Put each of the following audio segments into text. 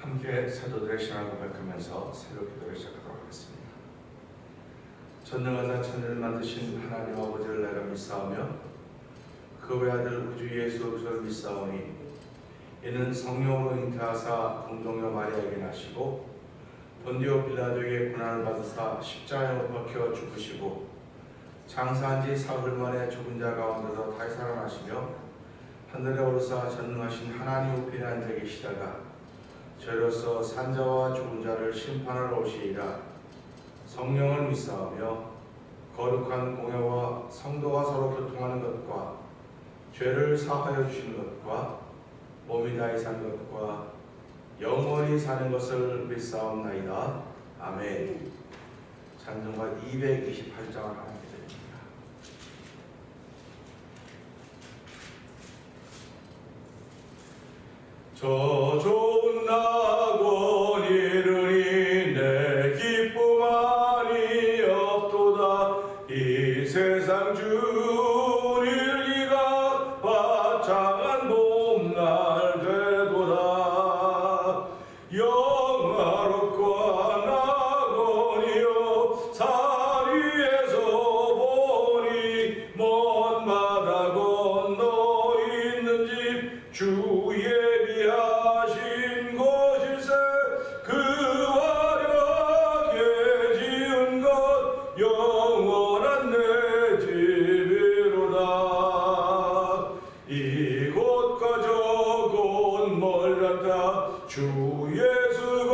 함께 사도들의 신앙을 고백하면서 새로 기도를 시작하도록 하겠습니다. 전능하사 천지를 만드신 하나님 아버지를 내가 믿사오며 그 외아들 우주 예수 그리스도를 믿사오니 이는 성령으로 잉태하사 동정녀 마리아에게 나시고 본디오 빌라도에게 고난을 받으사 십자가에 못 박혀 죽으시고 장사한 지 사흘 만에 죽은 자 가운데서 다시 살아나시며 하늘에 오르사 전능하신 하나님 우편에 앉아 계시다가 저희로서 산자와 죽은 자를 심판하러 오시리라. 성령을 믿사오며 거룩한 공회와 성도가 서로 교통하는 것과 죄를 사하여 주시는 것과 몸이 다히 산 것과 영원히 사는 것을 믿사옵나이다. 아멘. 찬송가 228장을 함께 드립니다. 저 좋은 낙원 이르니 내 기쁨만이 없도다. 이 세상 주일기가 화창한 봄날 되도다. 영화롭고 낙원이여 산 위에서 보니 먼 바다 건너 있는 집 주의 하신 곳일세. 그 화려하게 지은 것 영원한 내 집이로다. 이곳과 저곳 멀렸다. 주 예수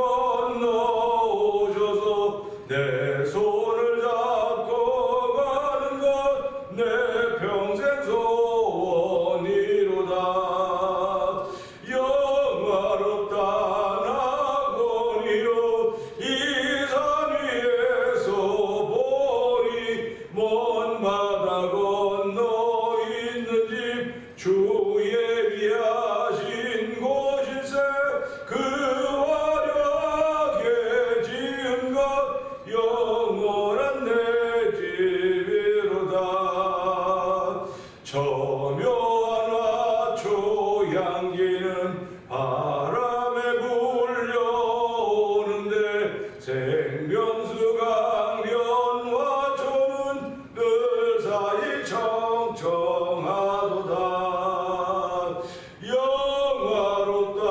건너오셔서 내 손을 잡고 가는 것 내 평생 소원이로다. 영화롭다 낙원이여 이 산 위에서 보니 먼 바다 건너 있는 집 주 예비하신 곳일세. 그 화려하게 지은 것 영원한 내 집이로다. 저묘한 화초 향기는 바람에 불려오는데 생명수 강변 화초는 늘 사이 청청하도다. 영화롭다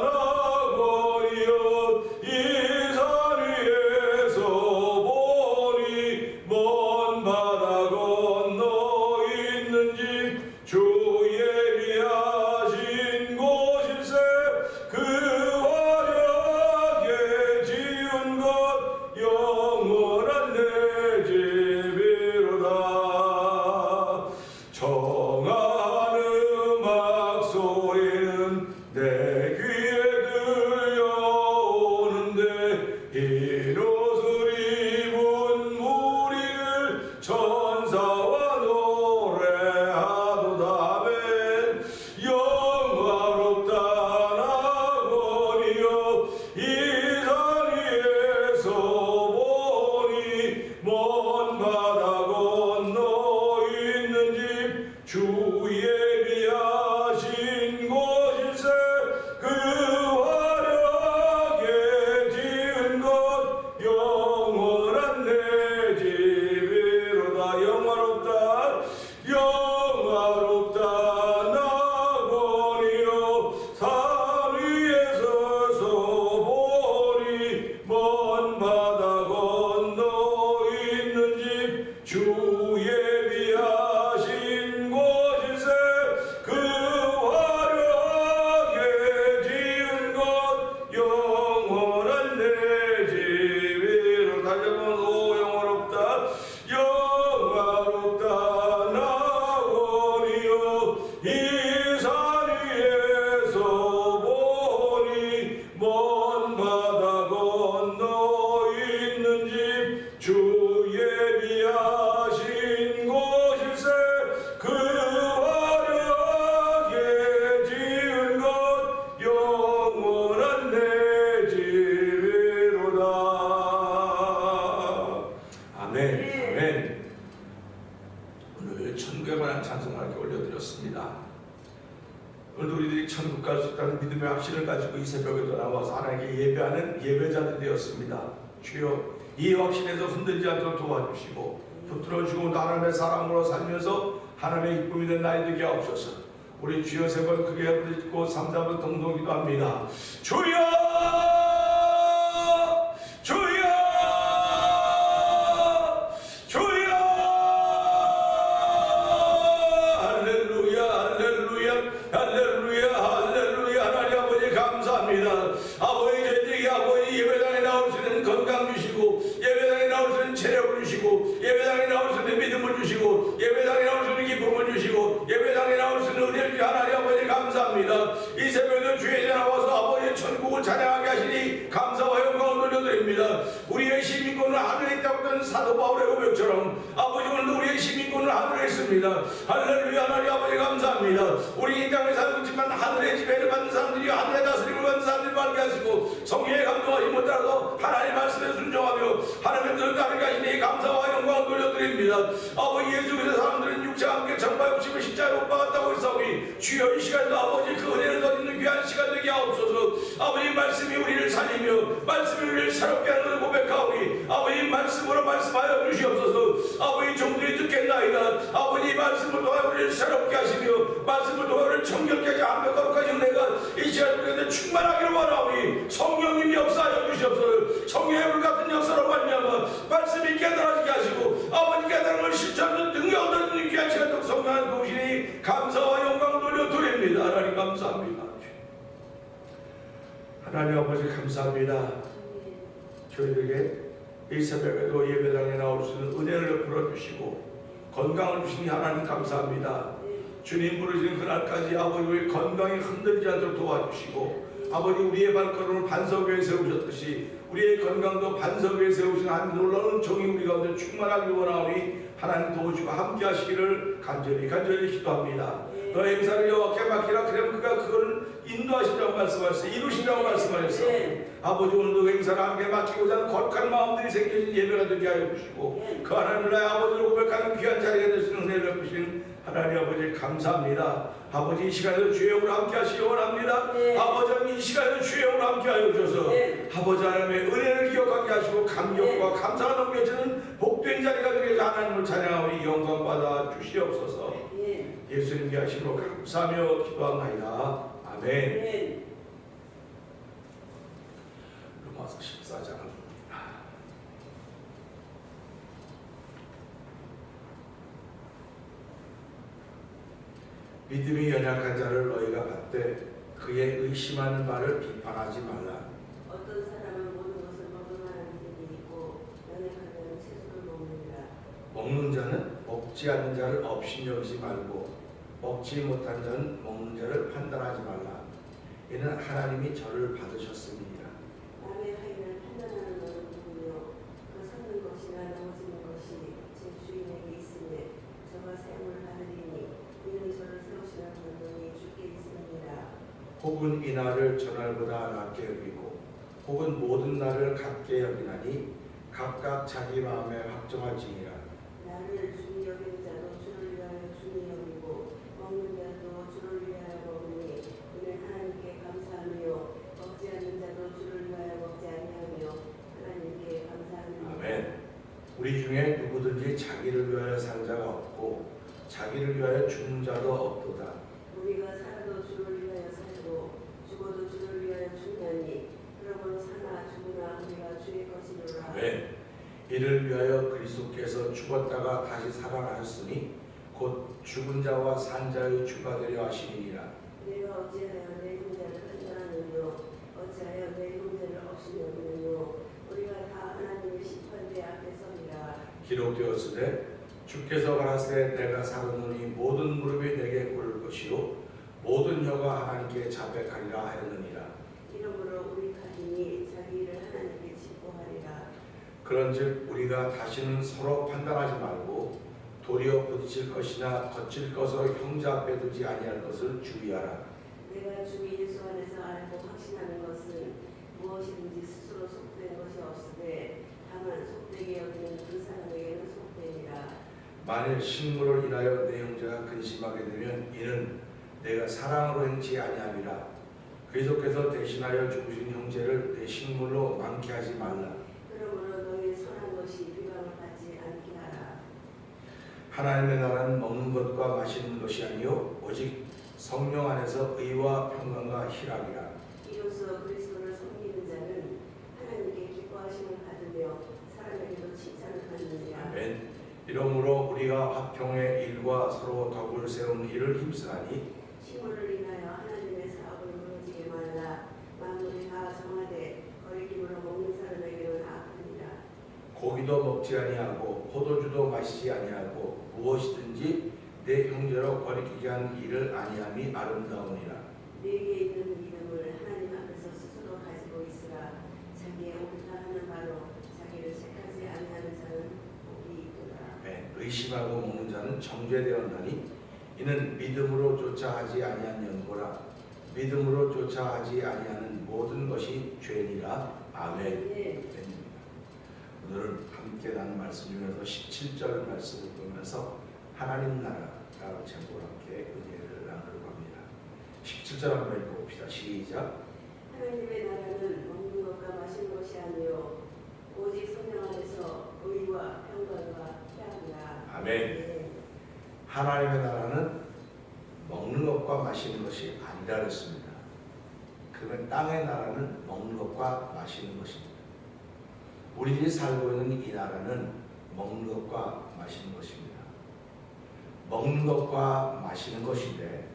낙원이여 이 산 위에서 보니 먼 바다 건너 있는 집 주 예비하신 곳일세. 그 화려하게 지은 것 영원한 내 집이로다. 청아한 음악 소리는 내 귀에 들려오는데 흰 옷을 입은 무리를 천사와 노래하도다. 아멘. 영화롭다 낙원이여 이 산 위에서 보니 먼 바다 건너 있는 집 주 예비하신 곳일세. 그 있다는 믿음의 확신을 가지고 이 새벽에도 나와서 하나님께 예배하는 예배자들이 되었습니다. 주여 이 확신에서 흔들리지 않도록 도와주시고 붙들어주고 하나님의 사랑으로 살면서 하나님의 기쁨이 된 나이 되게 하옵소서. 우리 주여 세 번 크게 부르짖고 3, 4번 동동 기도합니다. 주여 주여 주여 할렐루야 할렐루야 할렐루야 할렐루야. 하나님 아버지 감사합니다. 아버지 저희들에게 아버지 예배당에 나올 수 있는 건강 주시고 예배당에 나올 수 있는 체력을 주시고 예배당에 나올 수 있는 믿음을 주시고 예배당에 나올 수 있는 기쁨을 주시고 예배당에 나올 수 있는 은혜를 주시고 하나님 아버지 감사합니다. 이 새벽에 주의 전에 와서 아버지의 천국을 찬양하게 하시니 감사와 영광을 돌려드립니다. 우리의 시민권은 하늘에 있다고 하는 사도 바울의 고백처럼 아버지 오늘도 우리의 시민권은 하늘에 있습니다. 할렐루야. 하나님 아버지 감사합니다. 우리 이 땅에 살고 있지만 하늘의 지배를 받는 사람들이 하늘의 다스림을 받는 사람들이 받게 하시고 성령의 감동하심을 따라서 하나님의 말씀에 순종하며 하나님의 뜻을 따르게 하시니 감사와 영광을 돌려드립니다. 아버지 예수 그리스도의 사람들은 육체와 함께 정과 욕심을 십자가에 못 박았다고 했사오니 주여 이 시간도 아버지 그 은혜를 더 있는 귀한 시간 되게 하옵소서. 아버지 말씀이 우리를 살리며 말씀이 우리를 새롭게 하는 것을 고백하오니 아버지 말씀으로 말씀하여 주시옵소서. 아버지 종들이 듣겠나이다. 아버지 말씀을 통하여 우리를 새롭게 하시며 말씀을 통하여 우리를 정결케 하지 않으며 거룩하신 은혜가 이 시간 우리에게 충만하기를 원하오니 성령님이 역사하여 주시옵소서. 성령의 불 같은 역사로 말미암아 말씀이 깨달아지게 하시고 아버지 깨달은 걸 실천하는 능력 얻는 귀한 시간 성령을 도우시니 감사와 영광을 돌려드립니다. 하나님 감사합니다. 하나님 아버지 감사합니다. 저희들에게 이 새벽에도 예배당에 나올 수 있는 은혜를 베풀어 주시고 건강을 주시니 하나님 감사합니다. 주님 부르시는 그날까지 아버지 우리 건강이 흔들리지 않도록 도와주시고 아버지 우리의 발걸음을 반석 위에 세우셨듯이 우리의 건강도 반석 위에 세우신 한 놀라운 종이 우리 가운데 충만하길 원하오니 하나님 도우시고 함께 하시기를 간절히 기도합니다. 너의 행사를 여호와께 맡기라. 그러면 그가 그걸 인도하신다고 말씀하셨어요. 이루신다고 말씀하셨어요. 아버지 오늘도 행사를 함께 맡기고자 하는 거룩한 마음들이 생겨진 예배가 되게 하여 주시고 그 하나님을 나의 아버지를 고백하는 귀한 자리가 되시는 은혜를 베푸신 하나님 아버지 감사합니다. 아버지 이 시간에도 주의 영으로 함께 하시기 원합니다. 아버지 이 시간에도 주의 영으로 함께 하여 주셔서 아버지 하나님의 은혜를 기억하게 하시고 감격과 감사가 넘겨지는 복된 자리가 되게 하나님을 찬양하오니 영광 받아 주시옵소서. 예수님께 하시고 감사하며 기도합니다. 아멘. 로마서 14장 믿음이 연약한 자를 너희가 받되 그의 의심하는 바를 비판하지 말라. 어떤 사람은 모든 것을 먹을 만한 믿음이 있고 연약한 자는 채소를 먹느니라. 먹는 자는 먹지 않는 자를 업신여기지 말고 먹지 못한 자는 먹는 자를 판단하지 말라. 이는 하나님이 저를 받으셨습니다. 남의 하인을 판단하는 것은 누구며 그 섰는 것이나 넘어지는 것이 제 주인에게 있으며 저가 사용을 받으리니 이는 저를 세우시는 분이 주께 있습니다. 혹은 이 날을 전날보다 낮게 여기고 혹은 모든 날을 같게 여기나니 각각 자기 마음에 확정할지니라. 나를 주니 여기는 자도 주를 위하여 주니 여기고 먹는 자도 주를 위하여 먹으니 이는 하나님께 감사하며 먹지 않는 자도 주를 위하여 먹지 아니하며 하나님께 감사하느니라. 아멘. 우리 중에 누구든지 자기를 위하여 산 자가 없고 자기를 위하여 죽는 자도 없도다. 우리가 살아도 주를 위하여 살고 죽어도 주를 위하여 죽나니 그러므로 사나 죽으나 우리가 주의 것이로라. 아멘. 이를 위하여 그리스도께서 죽었다가 다시 살아나셨으니 곧 죽은 자와 산 자의 주가 되려 하시니라. 내가 어찌하여 내 형제를 판단하느뇨 어찌하여 내 형제를 없이 여기느뇨 우리가 다 하나님의 심판대 앞에 서리라. 기록되었으되 주께서 가라사대 내가 살았노니 모든 무릎이 내게 꿇을 것이요 모든 혀가 하나님께 자백하리라 하였느니라. 이러므로 우리 가인이 자기 일을 하나님께 직보하리라. 그런즉 우리가 다시는 서로 판단하지 말고 도리어 부딪힐 것이나 거칠 것으로 형제 앞에 두지 아니할 것을 주의하라. 내가 주 예수 안에서 알고 확신하는 것은 무엇이든지 스스로 속된 것이 없으되 다만 속되게 여기는 그 사람에게는 속되니라. 만일 식물을 인하여 내 형제가 근심하게 되면 이는 내가 사랑으로 행치 아니함이라. 그리스도께서 대신하여 죽으신 형제를 내 식물로 많게 하지 말라. 그러므로 너희 선한 것이 비방을 받지 않게 하라. 하나님의 나라는 먹는 것과 마시는 것이 아니요 오직 성령 안에서 의와 평강과 희락이라. 이로써 그리스도를 섬기는 자는 하나님께 기뻐하심을 받으며 사람에게도 칭찬을 받느니라. 아멘. 이러므로 우리가 화평의 일과 서로 덕을 세우는 일을 힘쓰나니 식물을 인하여 하나님의 사업을 무너지게 말라. 만물이 다 정하되 거리낌으로 먹는 사람에게는 악하니라. 고기도 먹지 아니하고 포도주도 마시지 아니하고 무엇이든지 내 형제로 거리끼게 하는 일을 아니함이 아름다우니라. 내게 있는 믿음을 하나님 앞에서 스스로 가지고 있으라. 자기의 옳다 하는 바로 자기를 책하지 아니하는 자는 복이 있도다. 네, 의심하고 먹는 자는 정죄되었나니 이는 믿음으로 쫓아 하지 아니한 연고라. 믿음으로 쫓아 하지 아니하는 모든 것이 죄니라. 아멘. 네. 오늘은 함께 나눈 말씀 중에서 17절 말씀을 보면서 하나님 나라라고 제목으로 함께 은혜를 나누려고 합니다. 17절 한번 읽어봅시다. 시작. 하나님의 나라는 먹는 것과 마시는 것이 아니요 오직 성령 안에서 의와 평강과 희락이라. 아멘. 네. 하나님의 나라는 먹는 것과 마시는 것이 아니라 그랬습니다. 그러면 땅의 나라는 먹는 것과 마시는 것입니다. 우리들이 살고 있는 이 나라는 먹는 것과 마시는 것입니다. 먹는 것과 마시는 것인데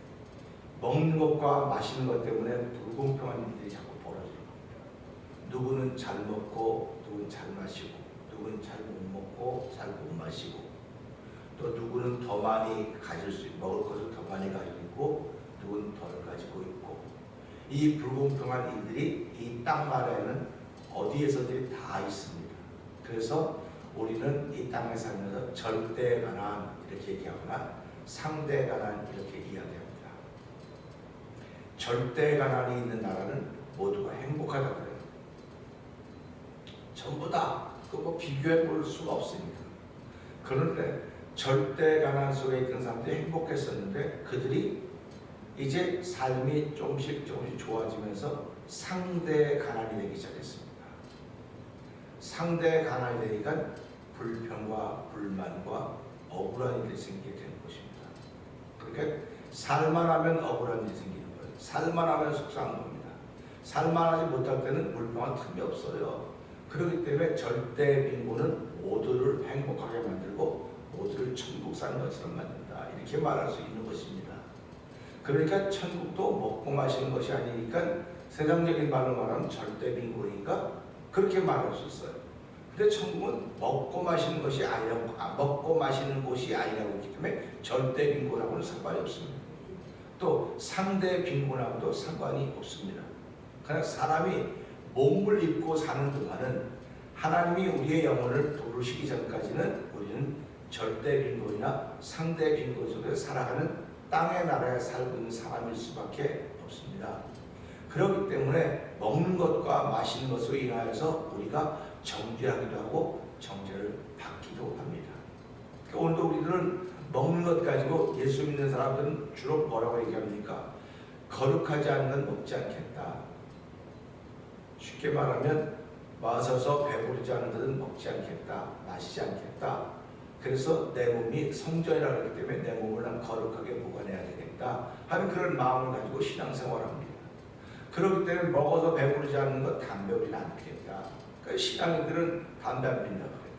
먹는 것과 마시는 것 때문에 불공평한 일들이 자꾸 벌어지는 겁니다. 누구는 잘 먹고 누구는 잘 마시고 누구는 잘 못 먹고 잘 못 마시고 또 누구는 더 많이 가질 수 있고 먹을 것을 더 많이 가지고 있고 누구는 덜 가지고 있고 이 불공평한 일들이 이 땅 나라에는 어디에서든지 다 있습니다. 그래서 우리는 이 땅에 살면서 절대 가난 이렇게 얘기하거나 상대 가난 이렇게 이야기합니다. 절대 가난이 있는 나라는 모두가 행복하다고 그래요. 전부 다 그거 비교해 볼 수가 없으니까. 그런데 절대 가난 속에 있던 사람들이 행복했었는데 그들이 이제 삶이 조금씩 좋아지면서 상대 가난이 되기 시작했습니다. 상대 가난이 되니까 불평과 불만과 억울한 일이 생기게 되는 것입니다. 그러니까 살만하면 억울한 일이 생기는 거예요. 살만하면 속상한 겁니다. 살만하지 못할 때는 불평할 틈이 없어요. 그렇기 때문에 절대 빈곤은 모두를 행복하게 만들고 모두를 천국 사는 것처럼 만든다. 이렇게 말할 수 있는 것입니다. 그러니까 천국도 먹고 마시는 것이 아니니까 세상적인 말로 말하면 절대 빈곤이니까 그렇게 말할 수 있어요. 근데 천국은 먹고 마시는 것이 아니라고, 먹고 마시는 곳이 아니라고 했기 때문에 절대 빈곤하고는 상관이 없습니다. 또 상대 빈곤하고도 상관이 없습니다. 그냥 사람이 몸을 입고 사는 동안은 하나님이 우리의 영혼을 부르시기 전까지는 우리는 절대 빈곤이나 상대 빈곤 속에서 살아가는 땅의 나라에 살고 있는 사람일 수밖에 없습니다. 그렇기 때문에 먹는 것과 마시는 것으로 인하여서 우리가 정죄하기도 하고 정죄를 받기도 합니다. 그러니까 오늘도 우리들은 먹는 것 가지고 예수 믿는 사람들은 주로 뭐라고 얘기합니까? 거룩하지 않은 건 먹지 않겠다. 쉽게 말하면 마셔서 배부르지 않은 것은 먹지 않겠다. 마시지 않겠다. 그래서 내 몸이 성전이라고 하기 때문에 내 몸을 난 거룩하게 보관해야 되겠다 하는 그런 마음을 가지고 신앙생활합니다. 그렇기 때문에 먹어서 배부르지 않는 것 담배 우리는 안 피겠다. 그러니까 신앙인들은 담배 안 핀다고 해요.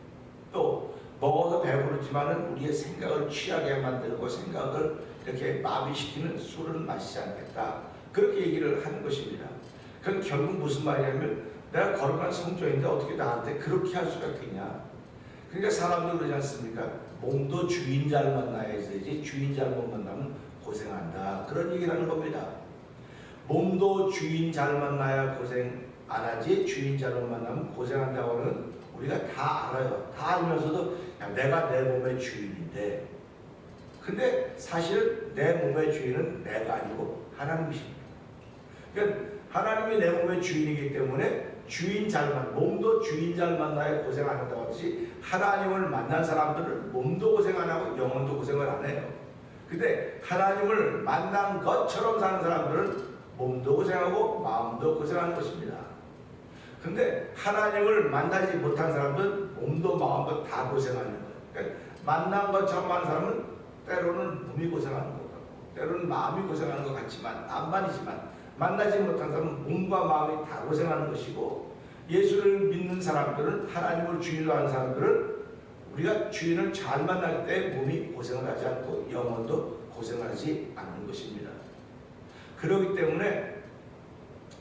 또 먹어서 배부르지만은 우리의 생각을 취하게 만들고 생각을 이렇게 마비시키는 술은 마시지 않겠다. 그렇게 얘기를 하는 것입니다. 그건 결국 무슨 말이냐면 내가 거룩한 성전인데 어떻게 나한테 그렇게 할 수가 있겠냐. 그러니까 사람들 그러지 않습니까? 몸도 주인 잘 만나야지 되지 주인 잘못 만나면 고생한다. 그런 얘기를 하는 겁니다. 몸도 주인 잘 만나야 고생 안 하지 주인 잘못 만나면 고생한다고 하는 우리가 다 알아요. 다 알면서도 야, 내가 내 몸의 주인인데 근데 사실 내 몸의 주인은 내가 아니고 하나님이십니다. 그러니까 하나님이 내 몸의 주인이기 때문에 몸도 주인 잘 만나야 고생 안 한다고 하듯이 하나님을 만난 사람들은 몸도 고생 안 하고 영혼도 고생을 안 해요. 근데 하나님을 만난 것처럼 사는 사람들은 몸도 고생하고 마음도 고생하는 것입니다. 근데 하나님을 만나지 못한 사람들은 몸도 마음도 다 고생하는 거예요. 그러니까 만난 것처럼 하는 사람은 때로는 몸이 고생하는 것 같고 때로는 마음이 고생하는 것 같지만 안반이지만 만나지 못한 사람은 몸과 마음이 다 고생하는 것이고 예수를 믿는 사람들은 하나님을 주인으로 하는 사람들은 우리가 주인을 잘 만날 때 몸이 고생을 하지 않고 영혼도 고생을 하지 않는 것입니다. 그렇기 때문에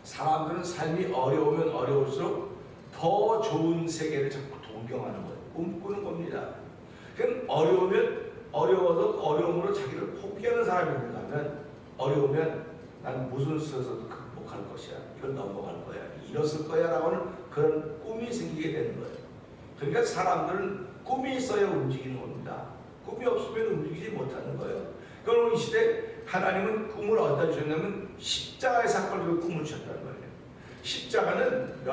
사람들은 삶이 어려우면 어려울수록 더 좋은 세계를 자꾸 동경하는 거예요. 꿈꾸는 겁니다. 그럼 어려우면 어려워서 어려움으로 자기를 포기하는 사람이 있는가 하면 어려우면 난 무슨 수에서도 극복할 것이야. 이걸 넘어갈 거야. 이뤘을 거야 라고 하는 그런 꿈이 생기게 되는 거예요. 그러니까 사람들은 꿈이 있어야 움직이는 겁니다. 꿈이 없으면 움직이지 못하는 거예요. 그럼 이 시대 하나님은 꿈을 어디다 주셨냐면 십자가의 사건을 꿈을 주셨다는 거예요. 십자가는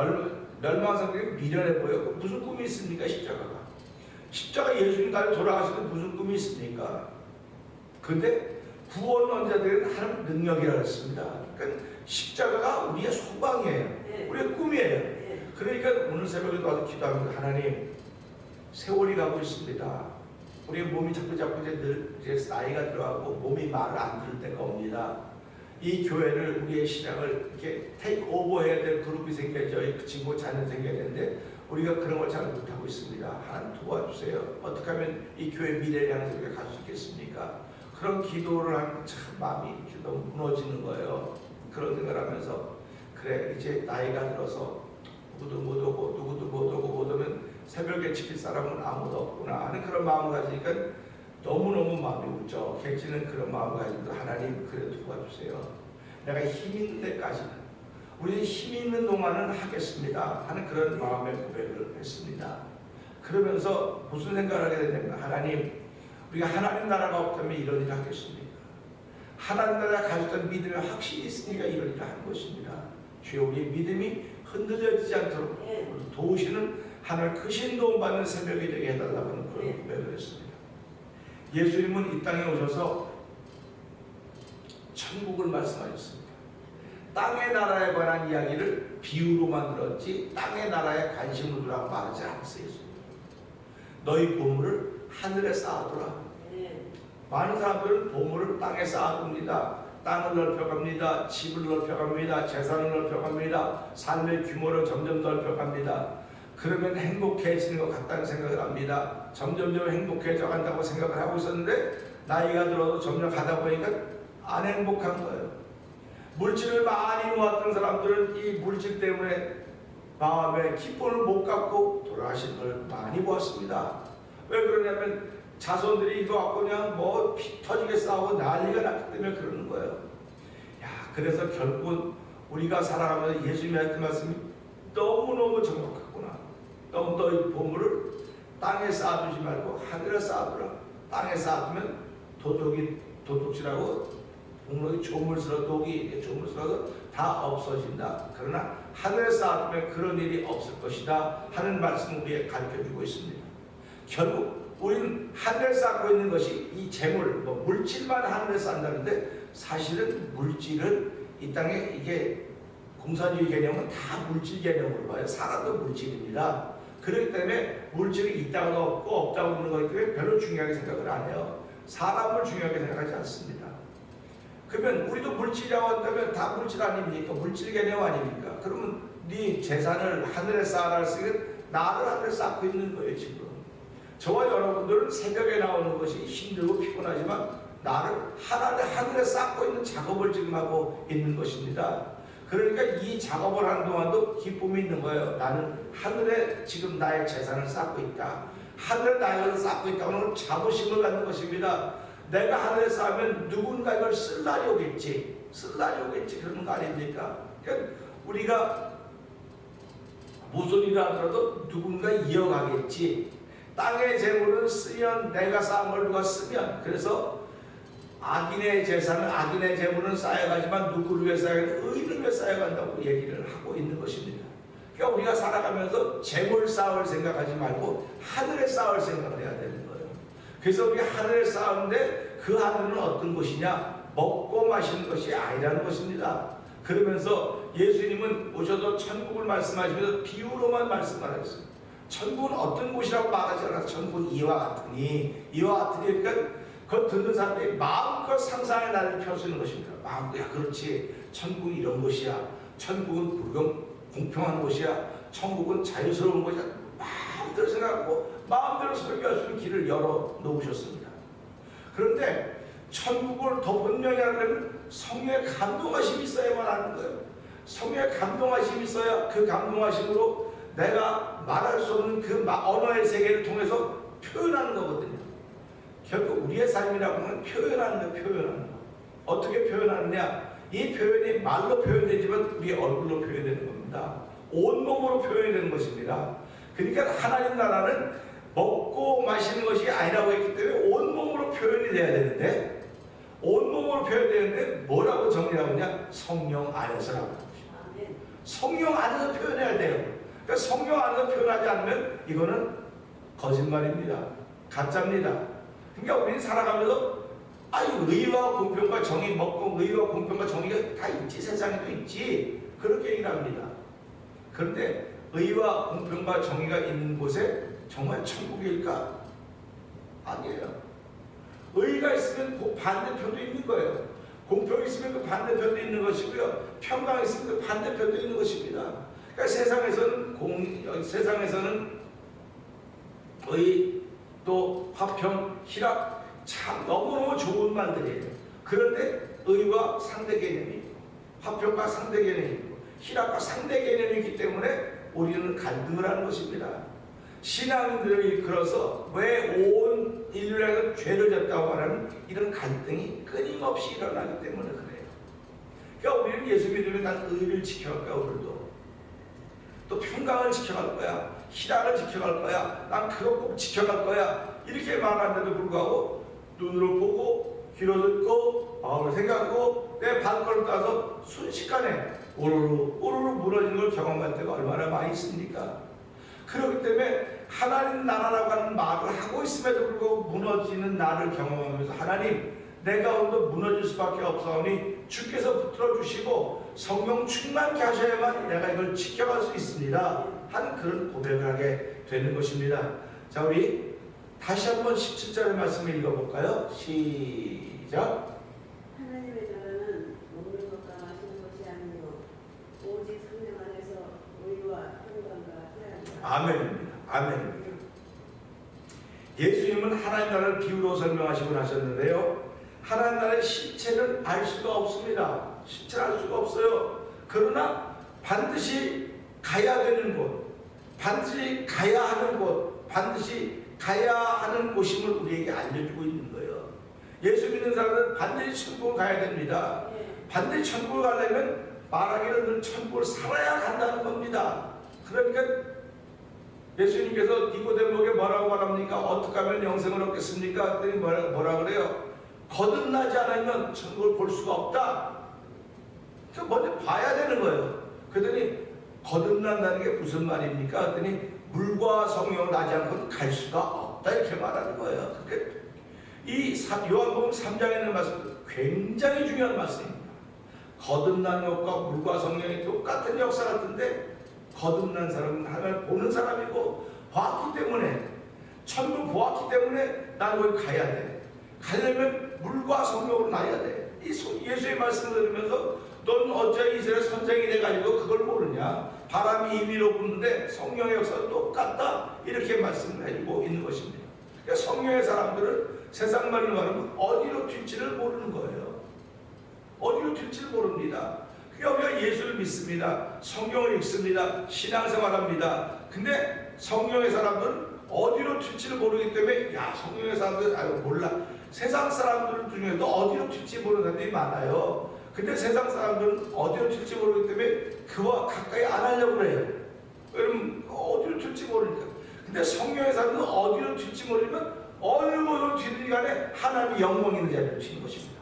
멸망상들이 미련해 보여. 무슨 꿈이 있습니까? 십자가 예수님 나를 돌아가시는 무슨 꿈이 있습니까? 근데 구원 원자들은 하나님 능력이라고 했습니다. 그러니까 십자가가 우리의 소망이에요. 우리의 꿈이에요. 그러니까 오늘 새벽에 와서 기도합니다. 하나님, 세월이 가고 있습니다. 우리의 몸이 자꾸 이제 나이가 들어가고 몸이 말을 안 들을 때가 옵니다. 이 교회를 우리의 신앙을 이렇게 테이크 오버해야 될 그룹이 생겨져 그 친구 자녀 생겨야 되는데 우리가 그런 걸 잘 못하고 있습니다. 하나님 도와주세요. 어떻게 하면 이 교회 미래를 향해서 우리가 갈 수 있겠습니까? 그런 기도를 하면 참 마음이 이렇게 너무 무너지는 거예요. 그런 생각을 하면서 그래 이제 나이가 들어서 누구도 못 오면 새벽에 지킬 사람은 아무도 없구나 하는 그런 마음을 가지니까 너무너무 마음이 울적해지는 그런 마음을 가지고 하나님 그래도 도와주세요. 내가 힘 있는 데까지는 우리 힘 있는 동안은 하겠습니다 하는 그런 마음의 고백을 했습니다. 그러면서 무슨 생각을 하게 됐냐면 하나님 우리가 하나님 나라가 없다면 이런 일을 하겠습니까? 하나님 나라가 가졌던 믿음의 확신이 있으니까 이런 일을 하는 것입니다. 주여 우리의 믿음이 흔들려지지 않도록 도우시는 하나님 크신 도움 받는 새벽이 되게 해달라고 하는 그런 고백을 했습니다. 예수님은 이 땅에 오셔서 천국을 말씀하셨습니다. 땅의 나라에 관한 이야기를 비유로 만들었지 땅의 나라에 관심을 두라고 말하지 않았어요. 너희 보물을 하늘에 쌓아두라. 많은 사람들은 보물을 땅에 쌓아둡니다. 땅을 넓혀갑니다. 집을 넓혀갑니다. 재산을 넓혀갑니다. 삶의 규모를 점점 넓혀갑니다. 그러면 행복해지는 것 같다는 생각을 합니다. 점점점 행복해져 간다고 생각을 하고 있었는데 나이가 들어도 점점 가다 보니까 안 행복한 거예요. 물질을 많이 모았던 사람들은 이 물질 때문에 마음에 기쁨을 못 갖고 돌아가신 걸 많이 모았습니다. 왜 그러냐면 자손들이 이거 그냥 뭐 피 터지게 싸우고 난리가 났기 때문에 그러는 거예요. 야, 그래서 결국은 우리가 살아가면서 예수님이 하신 말씀이 너무너무 정확하구나. 너희 보물을 땅에 쌓아두지 말고 하늘에 쌓아두라. 땅에 쌓아두면 도둑질하고 동록이 조물스러워 독이 조물스러워서 다 없어진다. 그러나 하늘에 쌓아두면 그런 일이 없을 것이다 하는 말씀을 우리에게 가르쳐주고 있습니다. 결국 우리는 하늘에 쌓고 있는 것이 이 재물, 물질만 하늘에 쌓는다는데 사실은 물질은 이 땅에 이게 공산주의 개념은 다 물질 개념으로 봐요. 사람도 물질입니다. 그렇기 때문에 물질이 있다고 없고 없다고 하는 거기 때문에 별로 중요하게 생각을 안 해요. 사람을 중요하게 생각하지 않습니다. 그러면 우리도 물질이라고 한다면 다 물질 아닙니까? 물질 개념 아닙니까? 그러면 네 재산을 하늘에 쌓아라 했으니까 나를 하늘에 쌓고 있는 거예요 지금. 저와 여러분들은 새벽에 나오는 것이 힘들고 피곤하지만 나를 하늘에 쌓고 있는 작업을 지금 하고 있는 것입니다. 그러니까 이 작업을 하는 동안도 기쁨이 있는 거예요. 나는 하늘에 지금 나의 재산을 쌓고 있다. 하늘에 나의 것을 쌓고 있다는 자부심을 갖는 것입니다. 내가 하늘에 쌓으면 누군가 이걸 쓸 날이 오겠지. 그러는 거 아닙니까? 그러니까 우리가 무슨 일을 하더라도 누군가 이어가겠지. 땅의 재물은 쓰면 내가 쌓은 걸 누가 쓰면 그래서 악인의 재산은 악인의 재물은 쌓여가지만 누구를 위해 쌓여가지고 의인을 위해 쌓여간다고 얘기를 하고 있는 것입니다. 그러니까 우리가 살아가면서 재물 쌓을 생각하지 말고 하늘에 쌓을 생각을 해야 되는 거예요. 그래서 우리가 하늘에 쌓는데 그 하늘은 어떤 곳이냐? 먹고 마시는 것이 아니라는 것입니다. 그러면서 예수님은 오셔서 천국을 말씀하시면서 비유로만 말씀을 하셨어요. 천국은 어떤 곳이라고 말하지 않아서 천국은 이와 같으니 그러니까 그걸 듣는 사람들이 마음껏 상상의 날을 펼 수 있는 것입니다. 마음껏 야 그렇지 천국은 이런 곳이야. 천국은 공평한 곳이야. 천국은 자유스러운 곳이야. 마음대로 생각하고 마음대로 설교할 수 있는 길을 열어 놓으셨습니다. 그런데 천국을 더 분명히 하려면 성령의 감동하심이 있어야만 하는 거예요. 성령의 감동하심이 있어야 그 감동하심으로 내가 말할 수 없는 그 언어의 세계를 통해서 표현하는 거거든요. 결국 우리의 삶이라고 하는 표현하는 거예요. 표현하는 거. 어떻게 표현하느냐? 이 표현이 말로 표현되지만 우리 얼굴로 표현되는 겁니다. 온몸으로 표현이 되는 것입니다. 그러니까 하나님 나라는 먹고 마시는 것이 아니라고 했기 때문에 온몸으로 표현이 돼야 되는데 온몸으로 표현되는데 뭐라고 정리하고 있냐? 성령 안에서라고 합니다. 성령 안에서 표현해야 돼요. 그러니까 성령 안에서 표현하지 않으면 이거는 거짓말입니다. 가짜입니다. 그러니까 우리는 살아가면서 의와 공평과 정의 먹고 의와 공평과 정의가 다 있지 세상에도 있지 그렇게 얘기를 합니다. 그런데 의와 공평과 정의가 있는 곳에 정말 천국일까? 아니에요. 의가 있으면 그 반대편도 있는 거예요. 공평이 있으면 그 반대편도 있는 것이고요. 평강이 있으면 그 반대편도 있는 것입니다. 그러니까 세상에서는 의, 또 화평, 희락 참 너무너무 좋은 말들이에요. 그런데 의와 상대 개념이 있고 화평과 상대 개념이 있고 희락과 상대 개념이 있기 때문에 우리는 갈등을 하는 것입니다. 신앙인들을 이끌어서 왜 온 인류에서 죄를 졌다고 하는 이런 갈등이 끊임없이 일어나기 때문에 그래요. 그러니까 우리는 예수 믿으면 난 의를 지켜갈 거야. 오늘도 또 평강을 지켜갈 거야. 희락을 지켜갈 거야. 난 그거 꼭 지켜갈 거야. 이렇게 말하는데도 불구하고 눈으로 보고 귀로 듣고 마음으로 생각하고 내 발걸음 따서 순식간에 오르르 무너지는 걸 경험할 때가 얼마나 많이 있습니까? 그렇기 때문에 하나님 나라라고 하는 말을 하고 있음에도 불구하고 무너지는 나를 경험하면서 하나님 내가 오늘도 무너질 수밖에 없사오니 주께서 붙들어 주시고 성령 충만케 하셔야만 내가 이걸 지켜갈 수 있습니다 하는 그런 고백을 하게 되는 것입니다. 자, 우리 다시 한번 17절의 말씀을 읽어볼까요? 시작. 하나님의 나라는 먹는 것과 마시는 것이 아니요 오직 성령 안에서 의와 평강과 희락이라. 아멘입니다. 아멘입니다. 예수님은 하나님 나라를 비유로 설명하시고 하셨는데요. 하나님 나라의 실체를 알 수가 없습니다. 실체를 알 수가 없어요. 그러나 반드시 가야 되는 곳, 반드시 가야 하는 곳, 반드시 가야 하는 곳임을 우리에게 알려주고 있는 거예요. 예수 믿는 사람은 반드시 천국을 가야 됩니다. 반드시 천국을 가려면 말하기는 천국을 살아야 간다는 겁니다. 그러니까 예수님께서 니고데모에게 뭐라고 말합니까? 어떻게 하면 영생을 얻겠습니까? 그랬더니 뭐라 그래요? 거듭나지 않으면 천국을 볼 수가 없다. 먼저 봐야 되는 거예요. 그랬더니 거듭난다는 게 무슨 말입니까? 그랬더니 물과 성령을 나지 않고는 갈 수가 없다 이렇게 말하는 거예요. 그러니까 이 요한복음 3장에 있는 말씀은 굉장히 중요한 말씀입니다. 거듭나는 것과 물과 성령이 똑같은 역사 같은데 거듭난 사람은 하나님을 보는 사람이고 보았기 때문에 천국 보았기 때문에 나는 거기 가야 돼. 가려면 물과 성령으로 나야 돼. 이 예수의 말씀을 들으면서 넌 어째 이스라엘 선생이 돼가지고 그걸 모르냐? 바람이 임의로 부는데 성령의 역사도 똑같다. 이렇게 말씀을 해주고 있는 것입니다. 그러니까 성령의 사람들은 세상 말로 말하면 어디로 튈지를 모르는 거예요. 어디로 튈지를 모릅니다. 그러니까 우리가 예수를 믿습니다. 성경을 읽습니다. 신앙생활합니다. 근데 성령의 사람들은 어디로 튈지를 모르기 때문에 야 성령의 사람들은 몰라. 세상 사람들 중에도 어디로 튈지 모르는 사람들이 많아요. 근데 세상 사람들은 어디로 튈지 모르기 때문에 그와 가까이 안 하려고 그래요. 여러분 어디로 튈지 모르니까. 근데 성령의 사람들은 어디로 튈지 모르면 어느 곳으로 튀든 간에 하나님의 영광이 있는 자리로 튀는 것입니다.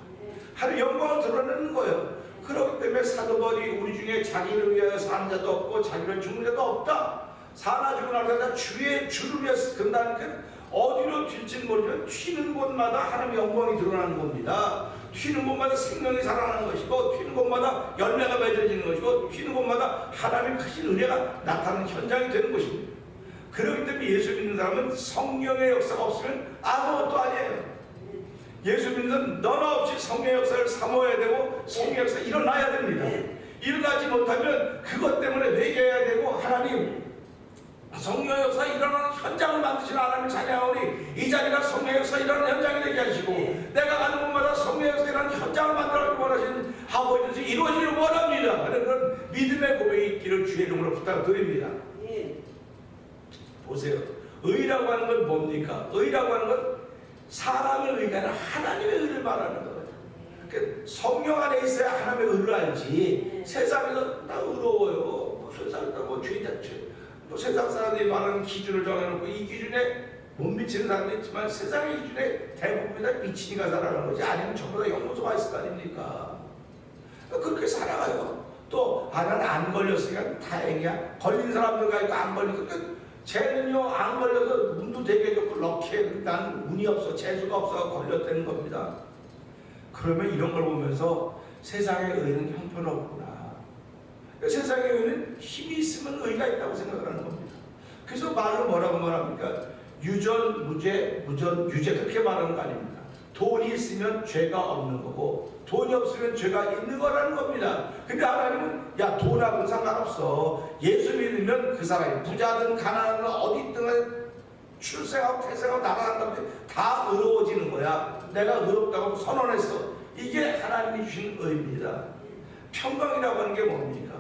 하나님의 영광을 드러내는 거예요. 그렇기 때문에 사도 바울이 우리 중에 자기를 위하여 사는 자도 없고 자기를 죽는 자도 없다. 사나 죽은 자가 주의 주를 위해서 근다니까 어디로 튈지는 모르지만 튀는 곳마다 하나님의 영광이 드러나는 겁니다. 튀는 곳마다 생명이 살아나는 것이고, 튀는 곳마다 열매가 맺어지는 것이고, 튀는 곳마다 하나님의 크신 은혜가 나타나는 현장이 되는 것입니다. 그렇기 때문에 예수 믿는 사람은 성령의 역사가 없으면 아무것도 아니에요. 예수 믿는 사람은 너나 없이 성령의 역사를 사모해야 되고, 성령의 역사가 일어나야 됩니다. 일어나지 못하면 그것 때문에 매겨야 되고, 하나님 성령의 역사 일어나는 현장을 만드시는 하나님을 찬양하오니 이 자리가 성령의 역사 일어나는 현장이 되게 하시고, 내가 가는 곳마다 성령의 역사 일어나는 현장을 만들어가기 원하시는 아버지께서 이루어지기를 원합니다. 그런 믿음의 고백이 있기를 주의 이름으로 부탁드립니다. 보세요. 의라고 하는 건 뭡니까? 의라고 하는 건 사람의 의가 아니라 하나님의 의를 말하는 거예요. 그러니까 성령 안에 있어야 하나님의 의를 알지, 세상에서 나 의로워요, 뭐 세상에서 뭐 죄다 또 세상 사람들이 말하는 기준을 정해놓고 이 기준에 못 미치는 사람도 있지만, 세상의 기준에 대부분이 다 미치니까 살아가는 거지, 아니면 전부 다 영모소가 있을 거 아닙니까? 그렇게 살아가요. 또 나는 안 걸렸으니까 다행이야. 걸린 사람들과 있고 안 걸리니까 쟤는요 안 걸려서 운도 되게 좋고 럭키해. 난 운이 없어, 재수가 없어 걸렸다는 겁니다. 그러면 이런 걸 보면서 세상의 의는 형편없구나. 세상의 의는 힘이 있으면 의가 있다고 생각을 하는 겁니다. 그래서 말로 뭐라고 말합니까? 유전, 무죄, 무전, 유죄, 그렇게 말하는 거 아닙니다. 돈이 있으면 죄가 없는 거고, 돈이 없으면 죄가 있는 거라는 겁니다. 근데 하나님은 야, 돈하고는 상관없어. 예수 믿으면 그 사람이 부자든 가난하든 어디 있든 출생하고 태생하고 나가는 건데 다 의로워지는 거야. 내가 의롭다고 선언했어. 이게 하나님이 주신 의입니다. 평강이라고 하는 게 뭡니까?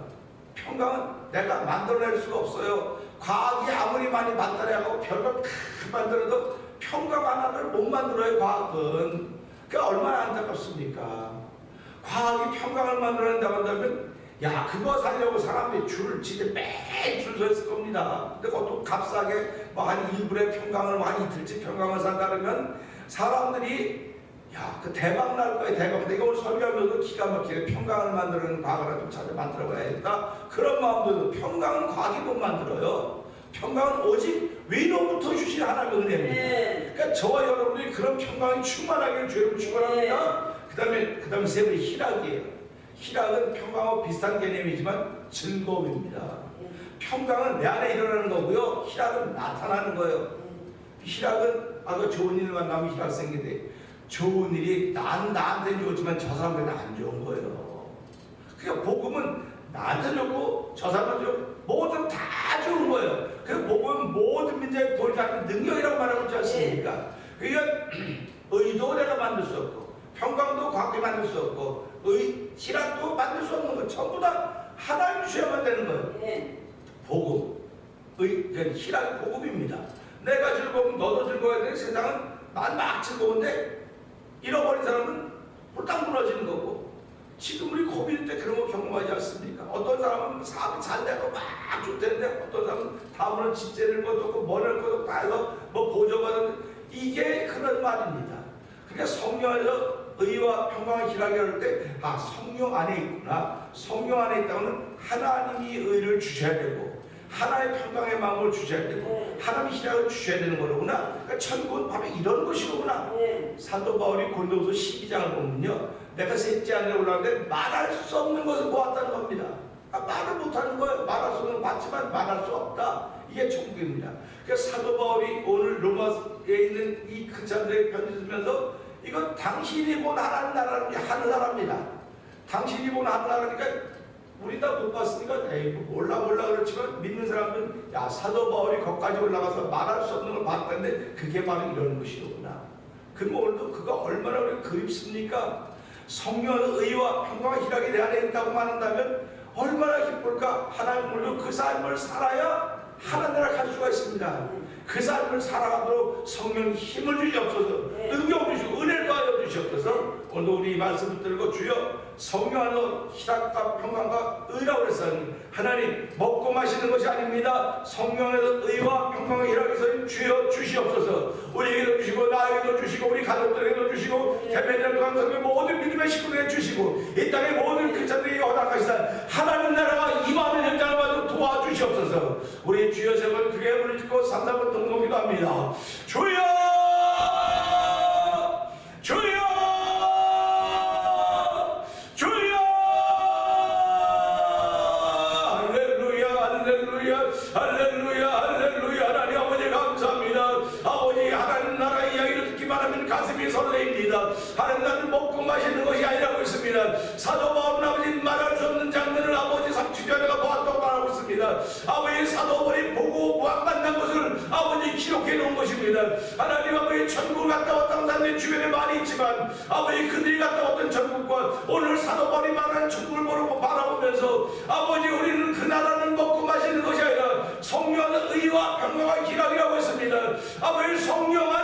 평강은 내가 만들어낼 수가 없어요. 과학이 아무리 많이 만들어내고 별걸 다 만들어도 평강 하나를 못 만들어요. 과학은. 그러니까 얼마나 안타깝습니까? 과학이 평강을 만들어낸다고 한다면, 야, 그거 살려고 사람들이 줄을 진짜 매일 줄 서 있을 겁니다. 근데 그것도 값싸게 뭐 한 1분의 평강을 한 이틀치 평강을 산다 그러면 사람들이 야, 그 대박 날 거야, 대박. 내가 오늘 설교하면서 기가 막히게 평강을 만드는 과학을 좀 찾아 만들어 봐야겠다. 그런 마음도 있고, 평강은 과학이 못 만들어요. 평강은 오직 위로부터 주신 하나님의 은혜입니다. 그러니까 저와 여러분들이 그런 평강이 충만하기를 주여를 축원합니다. 그다음에 세 번째 희락이에요. 희락은 평강하고 비슷한 개념이지만 즐거움입니다. 평강은 내 안에 일어나는 거고요, 희락은 나타나는 거예요. 희락은 아까 좋은 일을 만나면 희락 생기는데, 좋은 일이 나한테는 좋지만 저 사람한테는 안 좋은 거예요. 그러니까 복음은 나한테 좋고 저 사람한테 좋고 모든 다 좋은 거예요. 그 복음은 모든 민족의 본이 갖는 능력이라고 말하고 있지 않습니까? 그러니까 의도 내가 만들 수 없고, 평강도 과학이 만들 수 없고, 희락도 만들 수 없는 거 전부 다 하나님 주셔야만 되는 거예요. 복음, 희락이 복음입니다. 내가 즐거우면 너도 즐거워야 돼. 세상은 난 막 즐거운데 잃어버린 사람은 홀딱 무너지는 거고, 지금 우리 코비드 때 그런 거 경험하지 않습니까? 어떤 사람은 사업이 잘 되고 막 좋대는데, 어떤 사람은 다음으로는 집세를 것도 없고 뭐를 것도 없고 다 해서 뭐 보조받는, 이게 그런 말입니다. 그러니까 성령 안에서 의와 평강을 희락이 할 때, 아, 성령 안에 있구나. 성령 안에 있다면 하나님이 의를 주셔야 되고, 하나의 평강의 마음을 주셔야 되고, 하나님의 희락을 주셔야 되는 거로구나. 그러니까 천국은 바로 이런 것이로구나. 사도 바울이 고린도후서 12장을 보면요, 내가 셋째 하늘에 올라가는데 말할 수 없는 것을 보았다는 겁니다. 말을 못하는 거예요. 말할 수 없는 건 봤지만 말할 수 없다. 이게 천국입니다. 그래서 사도 바울이 오늘 로마에 있는 이 크리스찬들에게 편지 쓰면서, 이건 당신이 본 하나님 나라는 하늘나라입니다. 당신이 본 하늘나라니까 우리 다 못 봤으니까 에이 몰라 그렇지만, 믿는 사람은 야, 사도 바울이 거기까지 올라가서 말할 수 없는 걸 봤다는데 그게 바로 이런 것이로구나. 그럼 오늘도 그가 얼마나 우리 그립습니까? 성령의 의와 평강과 희락이 내 안에 있다고 말한다면 얼마나 기쁠까? 하나님으로 그 삶을 살아야 하나님 나라 갈 수가 있습니다. 그 삶을 살아가도록 성령이 힘을 주시옵소서, 능력 주시고 은혜를 더하여 주시옵소서. 오늘도 우리 말씀을 들고 주여 성령 안에서 희락과 평강과 의라고 했사오니, 하나님 먹고 마시는 것이 아닙니다. 성령 안에서 의와 평강과 희락에서 주여 주시옵소서. 우리에게도 주시고 나에게도 주시고 우리 가족들에게도 주시고 대면전 강성의 모든 믿음의 식구들에게 주시고 이 땅의 모든 크리스찬들에게 허락하시사 하나님 나라가 임하는 현장을 봐도 도와주시옵소서. 우리 주여 세 번 크게 부르짖고 3, 4번 동동기도 합니다. 주여 주여 것입니다. 아버지 사도벌이 보고 만난 것을 아버지 기록해 놓은 것입니다. 하나님 아버지 천국을 갔다 왔다는 사람들이 주변에 많이 있지만 아버지 그들이 갔다 왔던 천국과 오늘 사도벌이 말하는 천국을 모르고 바라보면서 아버지 우리는 그 나라는 먹고 마시는 것이 아니라 성령의 의와 평강과 희락이라고 했습니다. 아버지 성령